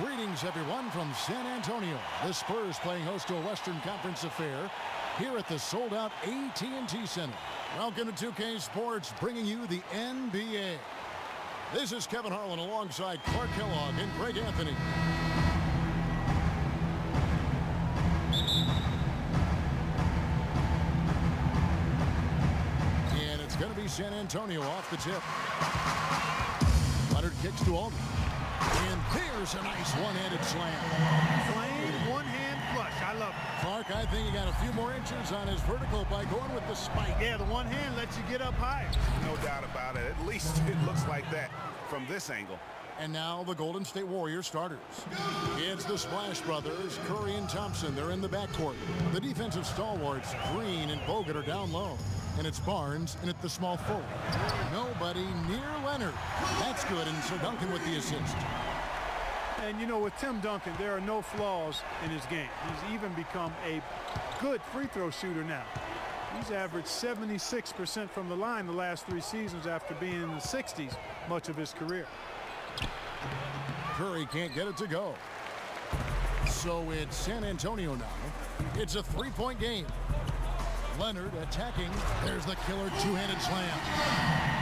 Greetings, everyone, from San Antonio. The Spurs playing host to a Western Conference affair here at the sold-out AT&T Center. Welcome to 2K Sports, bringing you the NBA. This is Kevin Harlan alongside Clark Kellogg and Greg Anthony. And it's going to be San Antonio off the tip. Leonard kicks to Aldridge. And there's a nice one-handed slam. Plain one-hand flush. I love it. Clark, I think he got a few more inches on his vertical by going with the spike. Yeah, the one hand lets you get up higher. No doubt about it. At least it looks like that from this angle. And now the Golden State Warriors starters. It's the Splash Brothers, Curry and Thompson. They're in the backcourt. The defensive stalwarts, Green and Bogut, are down low. And it's Barnes in at the small forward. Nobody near Leonard. That's good, and Sir Duncan with the assist. And, you know, with Tim Duncan, there are no flaws in his game. He's even become a good free throw shooter now. He's averaged 76% from the line the last 3 seasons after being in the 60s much of his career. Curry can't get it to go. So it's San Antonio now. It's a 3-point game. Leonard attacking. There's the killer two-handed slam.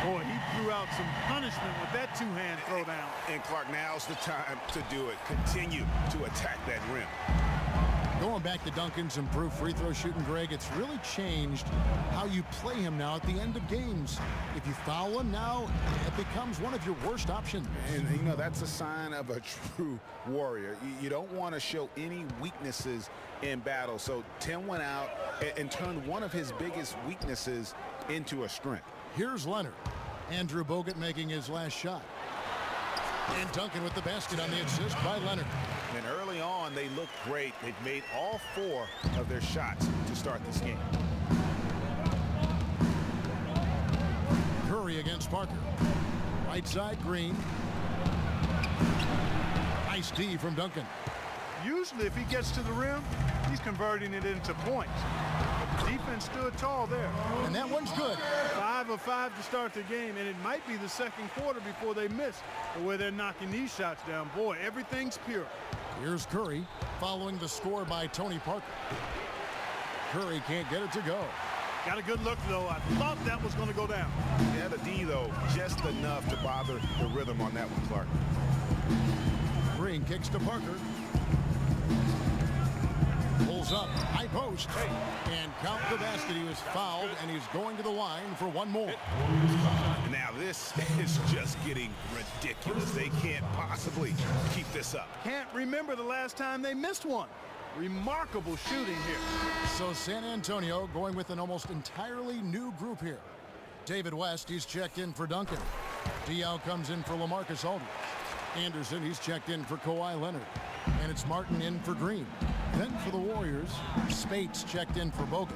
Boy, he threw out some punishment with that two-hand throwdown. And Clark, now's the time to do it. Continue to attack that rim. Going back to Duncan's improved free throw shooting, Greg, it's really changed how you play him now at the end of games. If you foul him now, it becomes one of your worst options. And, you know, that's a sign of a true warrior. You don't want to show any weaknesses in battle. So Tim went out and turned one of his biggest weaknesses into a strength. Here's Leonard. Andrew Bogut making his last shot. And Duncan with the basket on the assist by Leonard. And early on, they looked great. They've made all 4 of their shots to start this game. Curry against Parker. Right side, Green. Nice D from Duncan. Usually, if he gets to the rim, he's converting it into points. But the defense stood tall there. And that one's good. 5 of 5 to start the game, and it might be the second quarter before they miss the way they're knocking these shots down. Boy, everything's pure. Here's Curry following the score by Tony Parker. Curry can't get it to go. Got a good look, though. I thought that was going to go down. Yeah, the D, though, just enough to bother the rhythm on that one, Clark. Green kicks to Parker. Pulls up, high post, and count the basket. He was fouled, and he's going to the line for one more. Now this is just getting ridiculous. They can't possibly keep this up. Can't remember the last time they missed one. Remarkable shooting here. So San Antonio going with an almost entirely new group here. David West, he's checked in for Duncan. Diaw comes in for LaMarcus Aldridge. Anderson, he's checked in for Kawhi Leonard. And it's Martin in for Green. Then for the Warriors, Spates checked in for Bogut.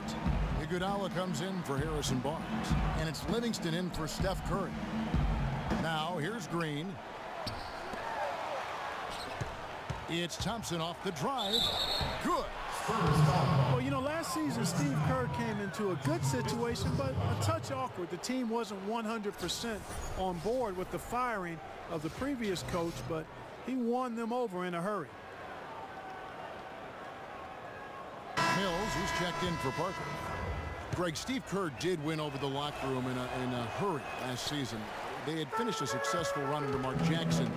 Iguodala comes in for Harrison Barnes. And it's Livingston in for Steph Curry. Now here's Green. It's Thompson off the drive. Good. Well, you know, last season, Steve Kerr came into a good situation, but a touch awkward. The team wasn't 100% on board with the firing of the previous coach, but he won them over in a hurry. Mills, who's checked in for Parker. Greg, Steve Kerr did win over the locker room in a hurry last season. They had finished a successful run under Mark Jackson.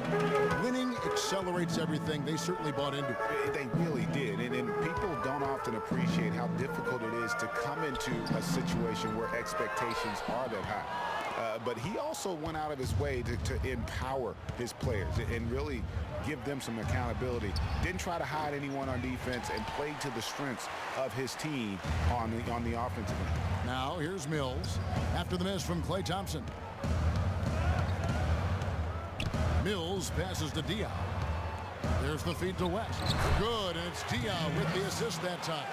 Winning accelerates everything. They certainly bought into it. They really did. And people don't often appreciate how difficult it is to come into a situation where expectations are that high. But he also went out of his way to empower his players and really give them some accountability. Didn't try to hide anyone on defense and played to the strengths of his team on the offensive end. Now here's Mills after the miss from Klay Thompson. Mills passes to Diaw. There's the feed to West. Good, and it's Diaw with the assist that time.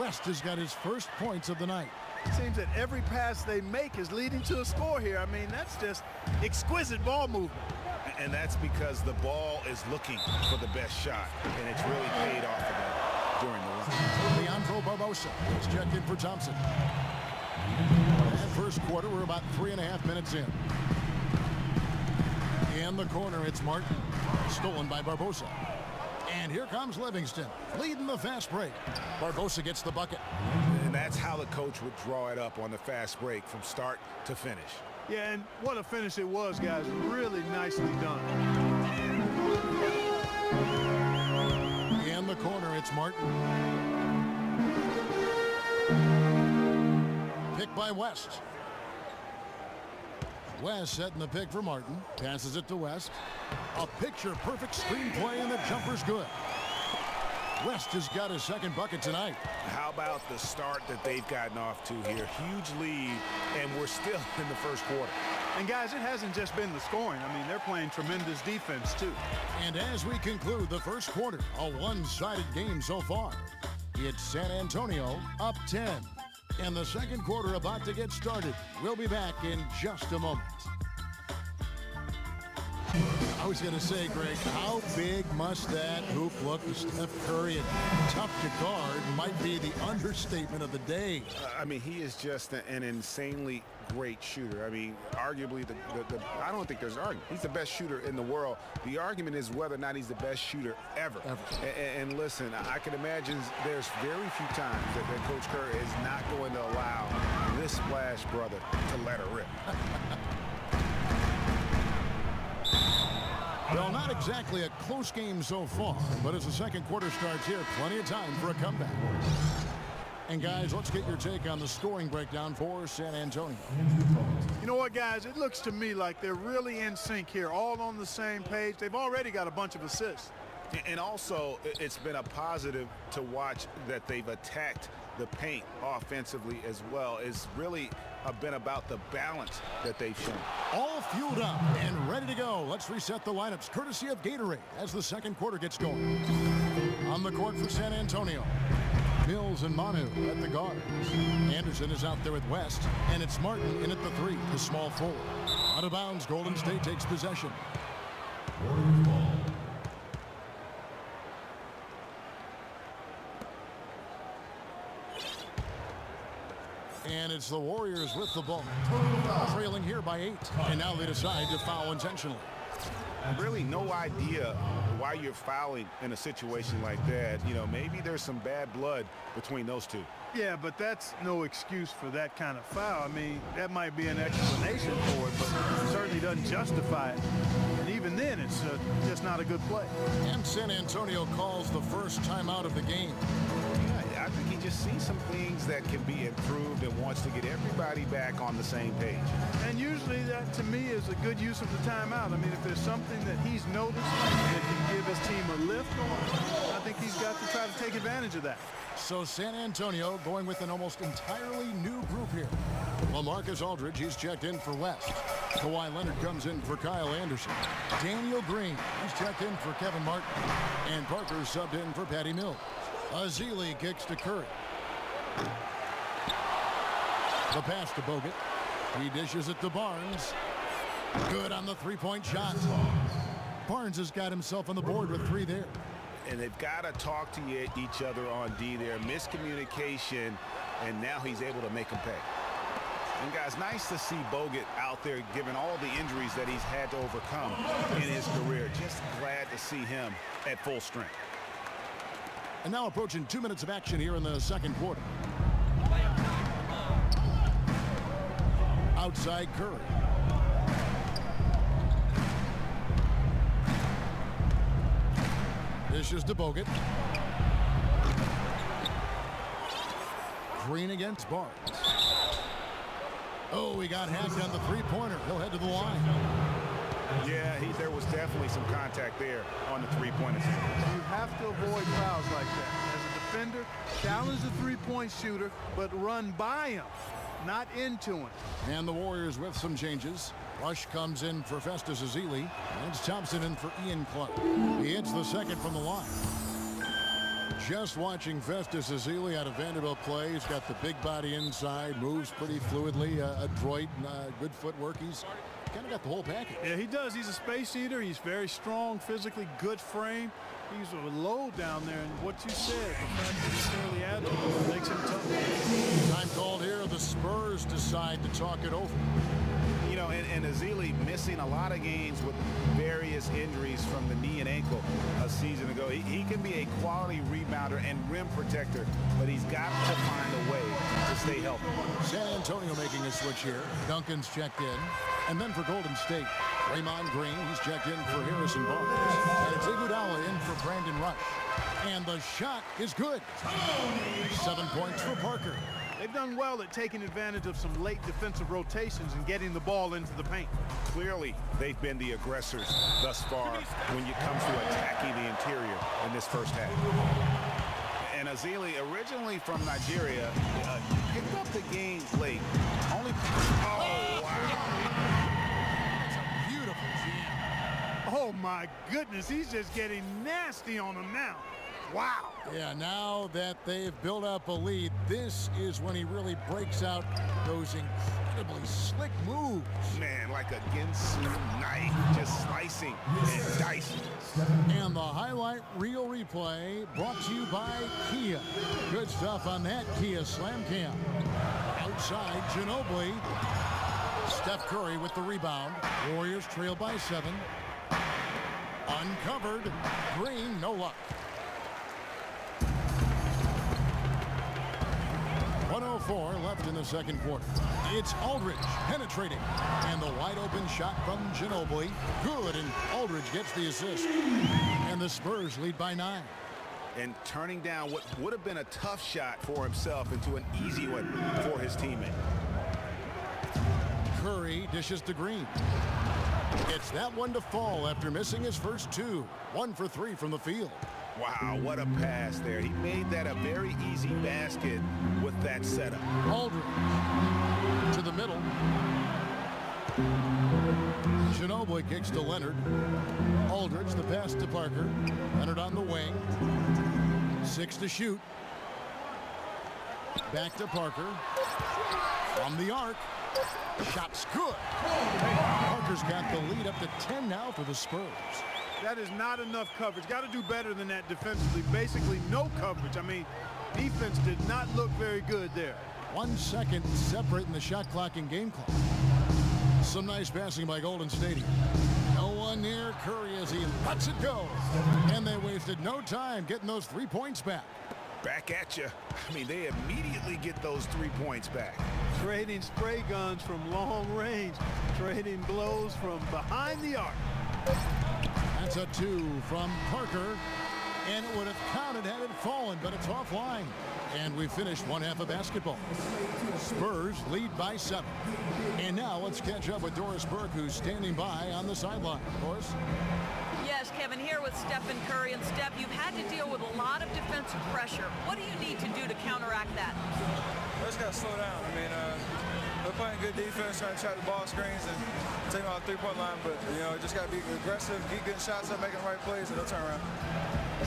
West has got his first points of the night. It seems that every pass they make is leading to a score here. I mean, that's just exquisite ball movement. And that's because the ball is looking for the best shot, and it's really paid off for them during the run. Leandro Barbosa is checked in for Thompson. That first quarter, we're about 3.5 minutes in. In the corner, it's Martin. Stolen by Barbosa. And here comes Livingston, leading the fast break. Barbosa gets the bucket. And that's how the coach would draw it up on the fast break from start to finish. Yeah, and what a finish it was, guys. Really nicely done. In the corner, it's Martin. Pick by West. West setting the pick for Martin. Passes it to West. A picture-perfect screenplay, and the jumper's good. West has got his second bucket tonight. How about the start that they've gotten off to here? Huge lead, and we're still in the first quarter. And, guys, it hasn't just been the scoring. I mean, they're playing tremendous defense, too. And as we conclude the first quarter, a one-sided game so far. It's San Antonio up 10. And the second quarter about to get started. We'll be back in just a moment. I was going to say, Greg, how big must that hoop look to Steph Curry? And tough to guard might be the understatement of the day. I mean, he is just an insanely great shooter. I mean, arguably, I don't think there's an argument. He's the best shooter in the world. The argument is whether or not he's the best shooter ever. And listen, I can imagine there's very few times that Coach Kerr is not going to allow this splash brother to let her rip. Well, not exactly a close game so far, but as the second quarter starts here, plenty of time for a comeback. And, guys, let's get your take on the scoring breakdown for San Antonio. You know what, guys? It looks to me like they're really in sync here, all on the same page. They've already got a bunch of assists. And also, it's been a positive to watch that they've attacked the paint offensively as well. It's really been about the balance that they've shown. All fueled up and ready to go. Let's reset the lineups courtesy of Gatorade as the second quarter gets going. On the court for San Antonio, Mills and Manu at the guards. Anderson is out there with West, and it's Martin in at the three, the small forward. Out of bounds, Golden State takes possession. And it's the Warriors with the ball. Trailing here by 8. And now they decide to foul intentionally. Really no idea why you're fouling in a situation like that. You know, maybe there's some bad blood between those two. Yeah, but that's no excuse for that kind of foul. I mean, that might be an explanation for it, but it certainly doesn't justify it. And even then, it's just not a good play. And San Antonio calls the first timeout of the game. Yeah, I think he just sees some things that can be improved and wants to get everybody back on the same page. And usually that, to me, is a good use of the timeout. I mean, if there's something that he's noticed that can give his team a lift on, I think he's got to try to take advantage of that. So San Antonio going with an almost entirely new group here. LaMarcus Aldridge, he's checked in for West. Kawhi Leonard comes in for Kyle Anderson. Daniel Green, he's checked in for Kevin Martin. And Parker subbed in for Patty Mills. Azili kicks to Curry. The pass to Bogut. He dishes it to Barnes. Good on the three-point shot. Barnes has got himself on the board with 3 there. And they've got to talk to each other on D there. Miscommunication, and now he's able to make them pay. And, guys, nice to see Bogut out there given all the injuries that he's had to overcome in his career. Just glad to see him at full strength. And now approaching 2 minutes of action here in the second quarter. Outside Curry. Dishes to Bogut. Green against Barnes. Oh, he got hacked on the three-pointer. He'll head to the line. Yeah, there was definitely some contact there on the three-pointer. You have to avoid fouls like that. As a defender, challenge the three-point shooter, but run by him, not into him. And the Warriors with some changes. Rush comes in for Festus Ezeli. And it's Thompson in for Ian Clark. He hits the second from the line. Just watching Festus Ezeli out of Vanderbilt play. He's got the big body inside, moves pretty fluidly, adroit, good footwork. He's kind of got the whole package. Yeah, he does. He's a space eater. He's very strong, physically good frame. He's a low down there, and what you said, the fact that he's fairly agile makes him tough. Time called here. The Spurs decide to talk it over. You know, know, and Ezeli missing a lot of games with various injuries from the knee and ankle a season ago. He can be a quality rebounder and rim protector, but he's got to find a way to stay healthy. San Antonio making a switch here. Duncan's checked in. And then for Golden State, Draymond Green, he's checked in for Harrison Barnes. And it's Iguodala in for Brandon Rush. And the shot is good. 7 points for Parker. They've done well at taking advantage of some late defensive rotations and getting the ball into the paint. Clearly, they've been the aggressors thus far when it comes to attacking the interior in this first half. And Ezeli, originally from Nigeria, picked up the game late. Only. Oh, wow. It's a beautiful jam. Oh, my goodness. He's just getting nasty on them now. Wow. Yeah, now that they've built up a lead, this is when he really breaks out those incredibly slick moves. Man, like a Ginsu knife, just slicing and dicing. And the highlight reel replay brought to you by Kia. Good stuff on that Kia Slam Cam. Outside, Ginobili. Steph Curry with the rebound. Warriors trail by 7. Uncovered. Green, no luck. 1:04 left in the second quarter. It's Aldridge penetrating. And the wide open shot from Ginobili. Good, and Aldridge gets the assist. And the Spurs lead by 9. And turning down what would have been a tough shot for himself into an easy one for his teammate. Curry dishes to Green. It's that one to fall after missing his first 2. 1 for 3 from the field. Wow, what a pass there. He made that a very easy basket with that setup. Aldridge to the middle. Ginobili kicks to Leonard. Aldridge, the pass to Parker. Leonard on the wing. 6 to shoot. Back to Parker. From the arc. Shot's good. Parker's got the lead up to 10 now for the Spurs. That is not enough coverage. Got to do better than that defensively. Basically no coverage. I mean, defense did not look very good there. 1 second separating the shot clock and game clock. Some nice passing by Golden State. No one near Curry as he lets it go. And they wasted no time getting those 3 points back. Back at you. I mean, they immediately get those 3 points back. Trading spray guns from long range. Trading blows from behind the arc. That's a 2 from Parker. And it would have counted had it fallen, but it's offline. And we finished one half of basketball. Spurs lead by 7. And now let's catch up with Doris Burke, who's standing by on the sideline. Doris? Yes, Kevin, here with Stephen Curry. And Steph, you've had to deal with a lot of defensive pressure. What do you need to do to counteract that? We just got to slow down. I mean, we're playing good defense, trying to trap the ball screens and take them off the three-point line. But, you know, just got to be aggressive, keep getting shots up, making the right plays, and they'll turn around.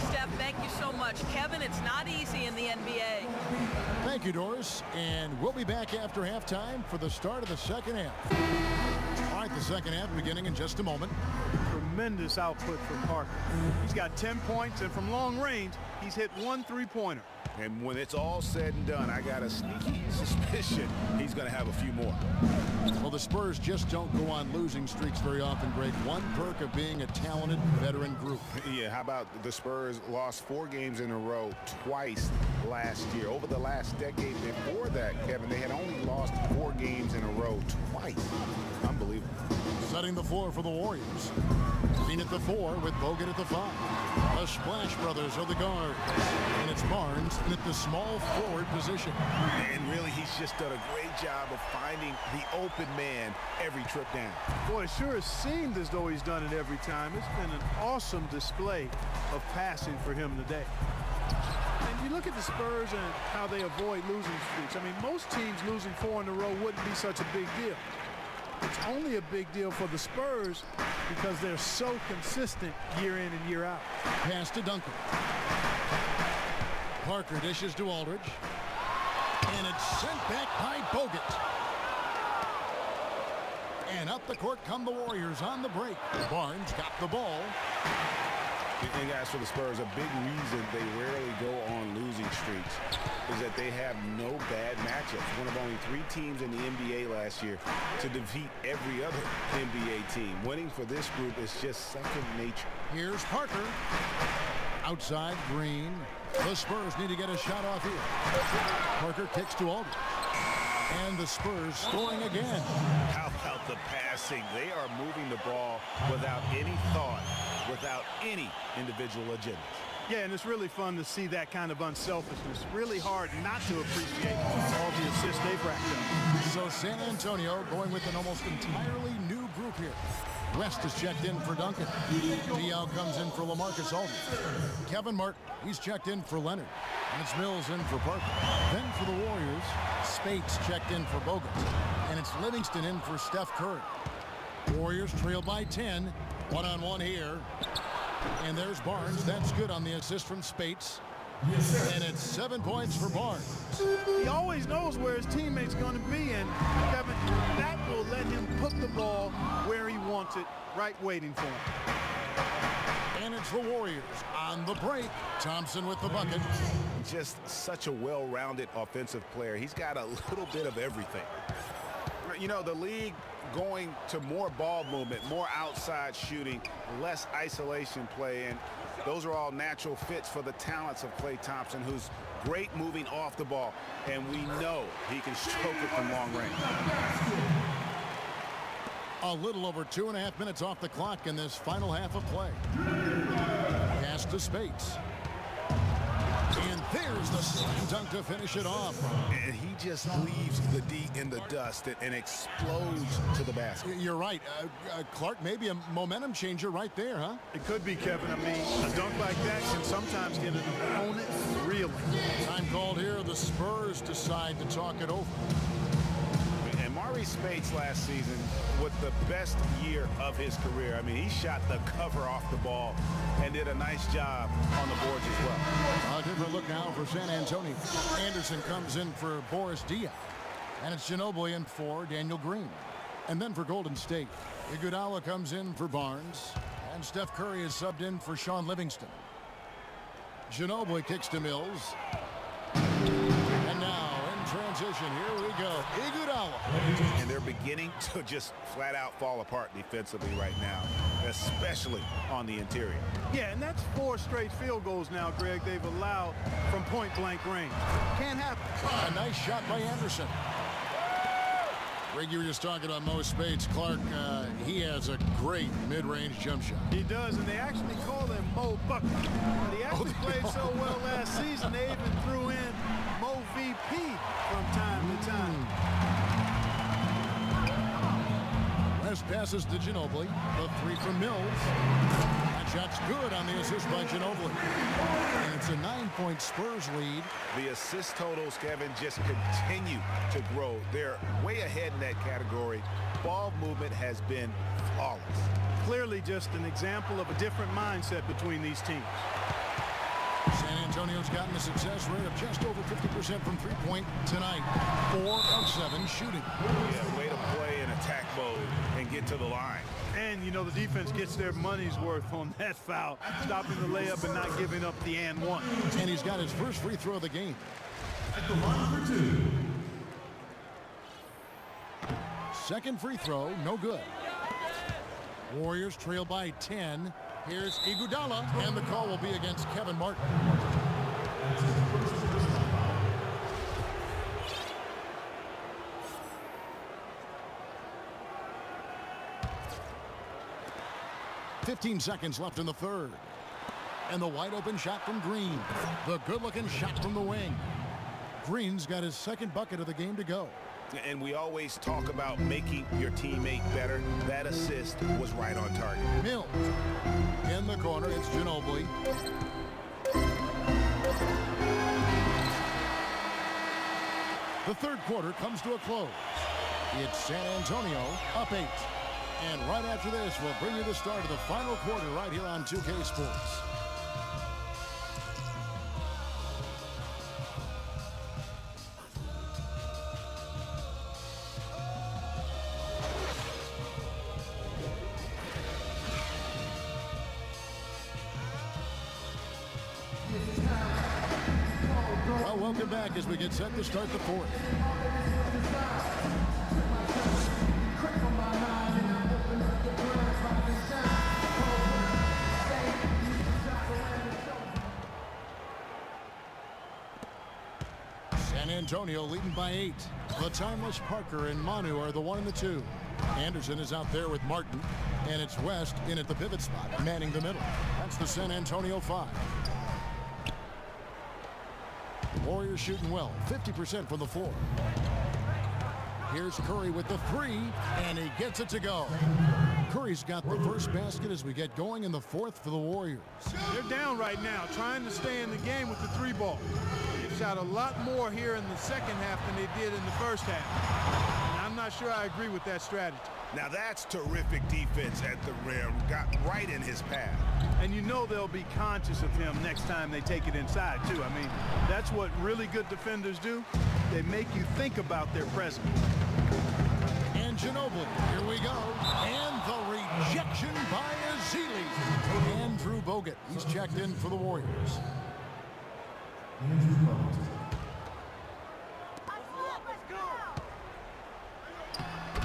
Steph, thank you so much. Kevin, it's not easy in the NBA. Thank you, Doris. And we'll be back after halftime for the start of the second half. All right, the second half beginning in just a moment. Tremendous output from Parker. He's got 10 points, and from long range, he's hit 1 3-pointer. And when it's all said and done, I got a sneaky suspicion he's going to have a few more. Well, the Spurs just don't go on losing streaks very often, Greg. One perk of being a talented veteran group. Yeah, how about the Spurs lost 4 games in a row twice last year. Over the last decade before that, Kevin, they had only lost 4 games in a row twice. Unbelievable. Setting the floor for the Warriors. Green at the 4 with Bogut at the 5. The Splash Brothers are the guards. And it's Barnes in at the small forward position. And really, he's just done a great job of finding the open man every trip down. Boy, it sure has seemed as though he's done it every time. It's been an awesome display of passing for him today. And you look at the Spurs and how they avoid losing streaks. I mean, most teams losing 4 in a row wouldn't be such a big deal. It's only a big deal for the Spurs because they're so consistent year in and year out. Pass to Duncan. Parker dishes to Aldridge. And it's sent back by Bogut. And up the court come the Warriors on the break. Barnes got the ball. And guys, for the Spurs, a big reason they rarely go on losing streaks is that they have no bad matchups. One of only 3 teams in the NBA last year to defeat every other NBA team. Winning for this group is just second nature. Here's Parker. Outside, Green. The Spurs need to get a shot off here. Parker kicks to Aldridge. And the Spurs scoring again. How about the passing? They are moving the ball without any thought, without any individual agendas. Yeah, and it's really fun to see that kind of unselfishness. Really hard not to appreciate all the assists they've racked up. So San Antonio going with an almost entirely new group here. West is checked in for Duncan. Diaw comes in for LaMarcus Aldridge. Kevin Martin, he's checked in for Leonard. And it's Mills in for Parker. Then for the Warriors, Spates checked in for Bogut. And it's Livingston in for Steph Curry. Warriors trail by 10. One-on-one here. And there's Barnes. That's good on the assist from Spates. And it's 7 points for Barnes. He always knows where his teammate's going to be, and Kevin, that will let him put the ball where he wants it, right waiting for him. And it's the Warriors on the break. Thompson with the bucket. Just such a well-rounded offensive player. He's got a little bit of everything. You know, the league going to more ball movement, more outside shooting, less isolation play, and those are all natural fits for the talents of Klay Thompson, who's great moving off the ball, and we know he can stroke it from long range. A little over 2.5 minutes off the clock in this final half of play. Pass to Spates. And there's the slam dunk to finish it off. And he just leaves the D in the dust and explodes to the basket. You're right. Clark, maybe a momentum changer right there, huh? It could be, Kevin. I mean, a dunk like that can sometimes get an opponent reeling. Time called here. The Spurs decide to talk it over. And Maurice Spates last season with the best year of his career. I mean, he shot the cover off the ball and did a nice job on the boards as well. A different look now for San Antonio. Anderson comes in for Boris Diaw. And it's Ginobili in for Daniel Green. And then for Golden State, Iguodala comes in for Barnes. And Steph Curry is subbed in for Sean Livingston. Ginobili kicks to Mills. And now in transition, here we go. Iguodala. And they're beginning to just flat out fall apart defensively right now, especially on the interior. Yeah, and that's 4 straight field goals now, Greg, they've allowed from point-blank range. Can't happen. A nice shot by Anderson. Greg, you were just talking about Mo Spates. Clark, he has a great mid-range jump shot. He does, and they actually call him Mo Bucket. But he actually played so well last season, they even threw in Mo VP from time to time. West passes to Ginobili. The 3 from Mills. That shot's good on the assist by Ginobili. And it's a 9-point Spurs lead. The assist totals, Kevin, just continue to grow. They're way ahead in that category. Ball movement has been flawless. Clearly just an example of a different mindset between these teams. San Antonio's gotten a success rate of just over 50% from three-point tonight. 4 of 7 shooting. Yeah, way to play in attack mode and get to the line. And, you know, the defense gets their money's worth on that foul, stopping the layup and not giving up the and one. And he's got his first free throw of the game. At the line for 2. Second free throw, no good. Warriors trail by 10. Here's Iguodala, and the call will be against Kevin Martin. "15 seconds left in the third. And the wide open shot from Green. The good looking shot from the wing. Green's got his second bucket of the game to go. And we always talk about making your teammate better. That assist was right on target. Mills in the corner. It's Ginobili. The third quarter comes to a close. It's San Antonio up 8. And right after this, we'll bring you the start of the final quarter right here on 2K Sports. welcome back as we get set to start the fourth. San Antonio leading by 8. The timeless Parker and Manu are the 1 and the 2. Anderson is out there with Martin, and it's West in at the pivot spot, manning the middle. That's the San Antonio 5. Warriors shooting well, 50% from the floor. Here's Curry with the 3, and he gets it to go. Curry's got the first basket as we get going in the fourth for the Warriors. They're down right now, trying to stay in the game with the 3 ball. They've shot a lot more here in the second half than they did in the first half. And I'm not sure I agree with that strategy. Now that's terrific defense at the rim. Got right in his path. And you know they'll be conscious of him next time they take it inside, too. I mean, that's what really good defenders do. They make you think about their presence. And Ginobili, here we go. And the rejection by Azili. Andrew Bogut, he's checked in for the Warriors.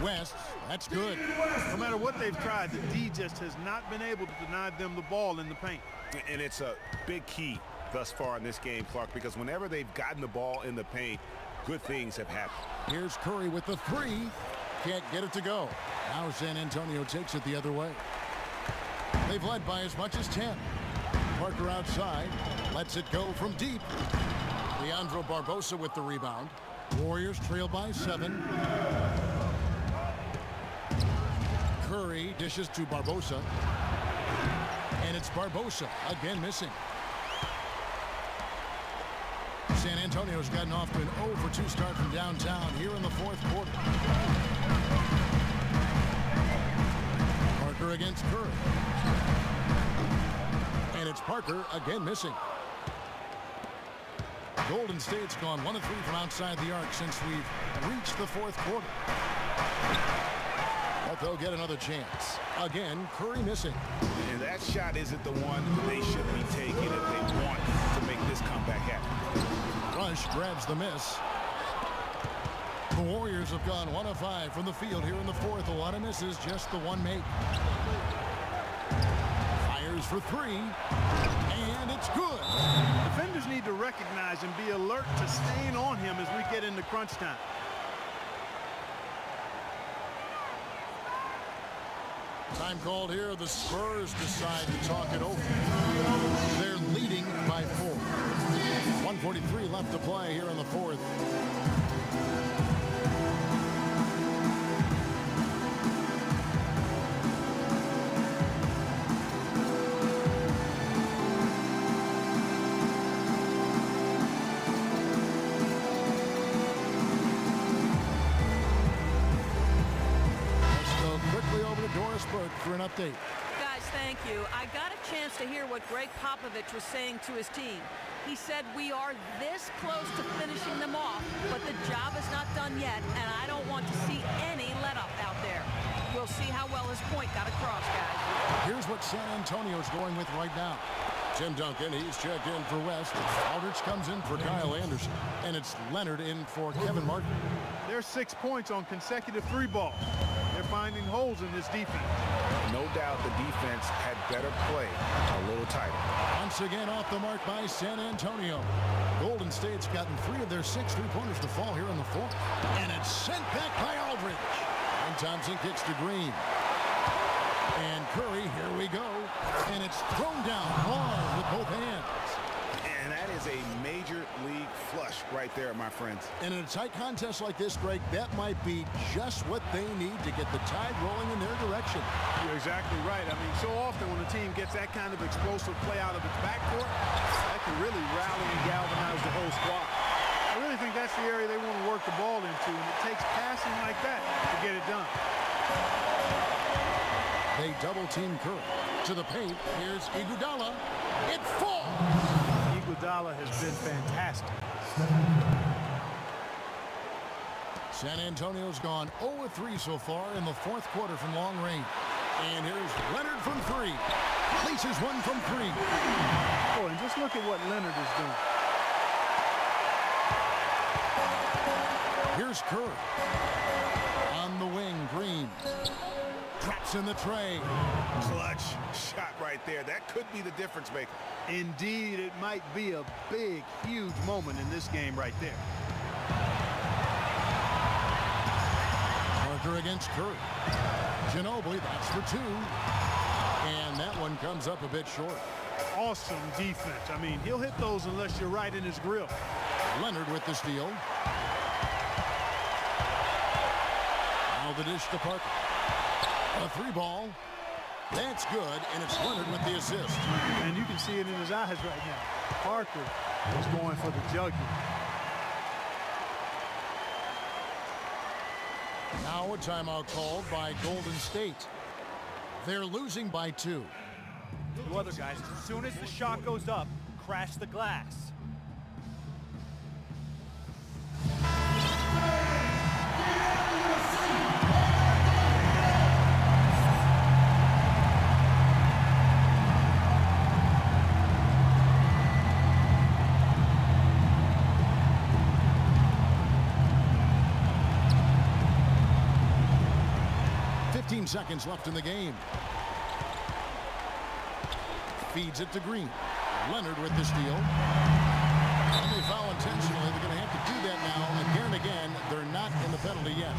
West, that's good. No matter what they've tried, the D just has not been able to deny them the ball in the paint. And it's a big key thus far in this game, Clark, because whenever they've gotten the ball in the paint, good things have happened. Here's Curry with the 3. Can't get it to go. Now San Antonio takes it the other way. They've led by as much as 10. Parker outside, lets it go from deep. Leandro Barbosa with the rebound. Warriors trail by 7. Curry dishes to Barbosa. And it's Barbosa again missing. San Antonio's gotten off to an 0 for 2 start from downtown here in the fourth quarter. Parker against Curry. And it's Parker again missing. Golden State's gone 1 of 3 from outside the arc since we've reached the fourth quarter. But they'll get another chance. Again, Curry missing. And that shot isn't the one they should be taking if they want to make this comeback happen. Rush grabs the miss. The Warriors have gone 1 of 5 from the field here in the fourth. A lot of misses, just the 1 make. Fires for 3, and it's good. Defenders need to recognize and be alert to staying on him as we get into crunch time. Time called here. The Spurs decide to talk it over. They're leading by 4. 1:43 left to play here in the fourth. For an update. Guys, thank you. I got a chance to hear what Greg Popovich was saying to his team. He said, we are this close to finishing them off, but the job is not done yet, and I don't want to see any let-up out there. We'll see how well his point got across, guys. Here's what San Antonio's going with right now. Tim Duncan, he's checked in for West. Aldridge comes in for Kyle Anderson, and it's Leonard in for Kevin Martin. There's 6 points on consecutive 3 ball. They're finding holes in this defense. No doubt the defense had better play a little tighter. Once again off the mark by San Antonio. Golden State's gotten 3 of their 6 3-pointers to fall here in the fourth. And it's sent back by Aldridge. And Thompson kicks to Green. And Curry, here we go. And it's thrown down hard with both hands. And that is a major league flush right there, my friends. And in a tight contest like this, Greg, that might be just what they need to get the tide rolling in their direction. You're exactly right. I mean, so often when a team gets that kind of explosive play out of its backcourt, that can really rally and galvanize the whole squad. I really think that's the area they want to work the ball into, and it takes passing like that to get it done. They double-team Curry. To the paint, here's Iguodala. It falls! Iguodala has been fantastic. San Antonio's gone 0-3 so far in the fourth quarter from long range. And here's Leonard from 3. Places one from 3. Boy, and just look at what Leonard is doing. Here's Kerr. On the wing, Green. Drops in the tray. Clutch shot right there. That could be the difference maker. Indeed, it might be a big, huge moment in this game right there. Parker against Kerr. Ginobili, that's for two. And that one comes up a bit short. Awesome defense. I mean, he'll hit those unless you're right in his grill. Leonard with the steal. Now the dish to Parker. A three ball. That's good, and it's Leonard with the assist. And you can see it in his eyes right now. Parker is going for the jugular. Now a timeout called by Golden State. They're losing by 2. The other guys, as soon as the shot goes up, crash the glass. Seconds left in the game. Feeds it to Green. Leonard with the steal. And they foul intentionally. They're going to have to do that now again and again. They're not in the penalty yet.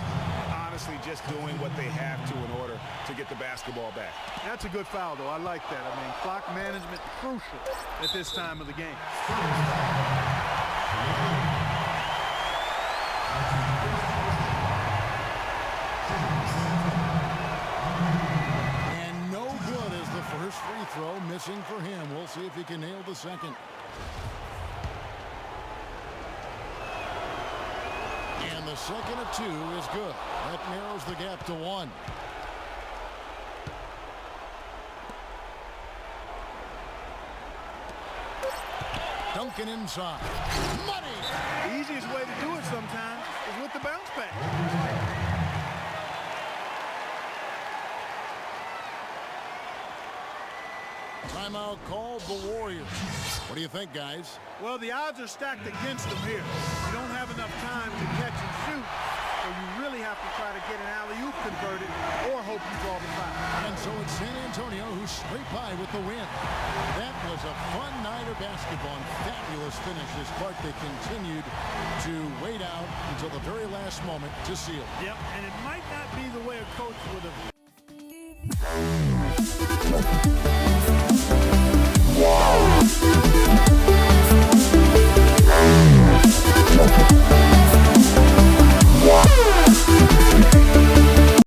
Honestly, just doing what they have to in order to get the basketball back. That's a good foul, though. I like that. I mean, clock management crucial at this time of the game. First free throw missing for him. We'll see if he can nail the second. And the second of 2 is good. That narrows the gap to 1. Duncan inside. Money! The easiest way to do it sometimes is with the bounce back. Timeout called the Warriors. What do you think, guys? Well, the odds are stacked against them here. You don't have enough time to catch and shoot, so you really have to try to get an alley-oop converted or hope you draw the foul. And so it's San Antonio who's straight by with the win. That was a fun night of basketball and fabulous finish as part they continued to wait out until the very last moment to seal. Yep, and it might not be the way a coach would have.